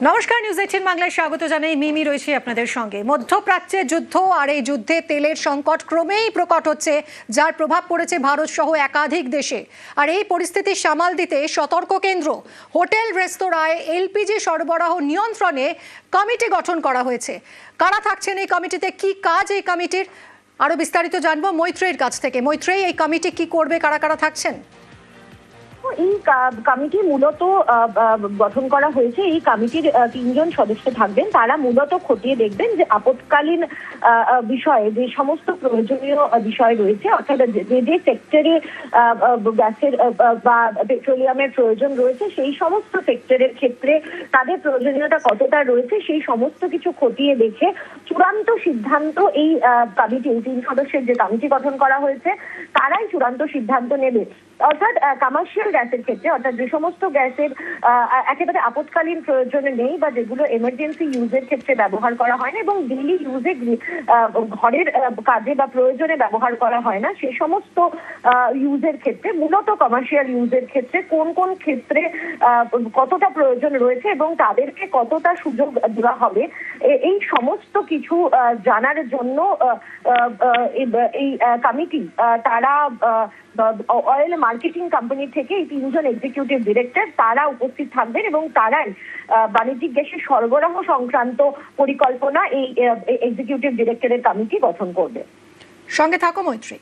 নমস্কার, নিউজ 18 বাংলায় স্বাগত জানাই। মিমি রয়েছে আপনাদের সঙ্গে। মধ্যপ্রাচ্যে যুদ্ধ আর এই যুদ্ধে তেলের সংকট ক্রমেই প্রকট হচ্ছে, যার প্রভাব পড়েছে ভারত সহ একাধিক দেশে। আর এই পরিস্থিতি সামাল দিতে সতর্ক কেন্দ্র। হোটেল রেস্তোরাঁয় এলপিজি সরবরাহ নিয়ন্ত্রণে কমিটি গঠন করা হয়েছে। কারা থাকছেন এই কমিটিতে, কি কাজ এই কমিটির, আরো বিস্তারিত জানবো মৈত্রেয়ীর কাছ থেকে। মৈত্রেয়ী, এই কমিটি কি করবে, কারা কারা থাকছেন? এই কমিটি মূলত গঠন করা হয়েছে। এই কমিটির 3 জন সদস্য থাকবেন। তারা মূলত খতিয়ে দেখবেন যে আপৎকালীন বিষয়ে যে সমস্ত প্রয়োজনীয় বিষয় রয়েছে, অর্থাৎ যে যে সেক্টরে গ্যাসের বা পেট্রোলিয়ামের প্রয়োজন রয়েছে সেই সমস্ত সেক্টরের ক্ষেত্রে তাদের প্রয়োজনীয়তা কতটা রয়েছে সেই সমস্ত কিছু খতিয়ে দেখে চূড়ান্ত সিদ্ধান্ত এই কমিটি, 3 সদস্যের যে কমিটি গঠন করা হয়েছে তারাই চূড়ান্ত সিদ্ধান্ত নেবে। অর্থাৎ কমার্শিয়াল গ্যাসের ক্ষেত্রে, অর্থাৎ যে সমস্ত গ্যাসের একেবারে আপৎকালীন প্রয়োজনে নেই বা যেগুলো এমার্জেন্সি ইউজের ক্ষেত্রে ব্যবহার করা হয় না এবং ডেইলি ইউজে ঘরের কাজে বা প্রয়োজনে ব্যবহার করা হয় না, সে সমস্ত ইউজের ক্ষেত্রে, মূলত কমার্শিয়াল ইউজের ক্ষেত্রে কোন কোন ক্ষেত্রে কতটা প্রয়োজন রয়েছে এবং তাদেরকে কতটা সুযোগ দেওয়া হবে, এই সমস্ত কিছু জানার জন্য এই কমিটি তারা অয়েল মার্কেটিং কোম্পানি থেকে এই 3 জন এক্সিকিউটিভ ডিরেক্টর তারা উপস্থিত থাকবেন এবং তারাই বাণিজ্যিক গ্যাসের সরবরাহ সংক্রান্ত পরিকল্পনা এই এক্সিকিউটিভ ডিরেক্টরের কমিটি গঠন করবে। সঙ্গে থাকো মৈত্রী।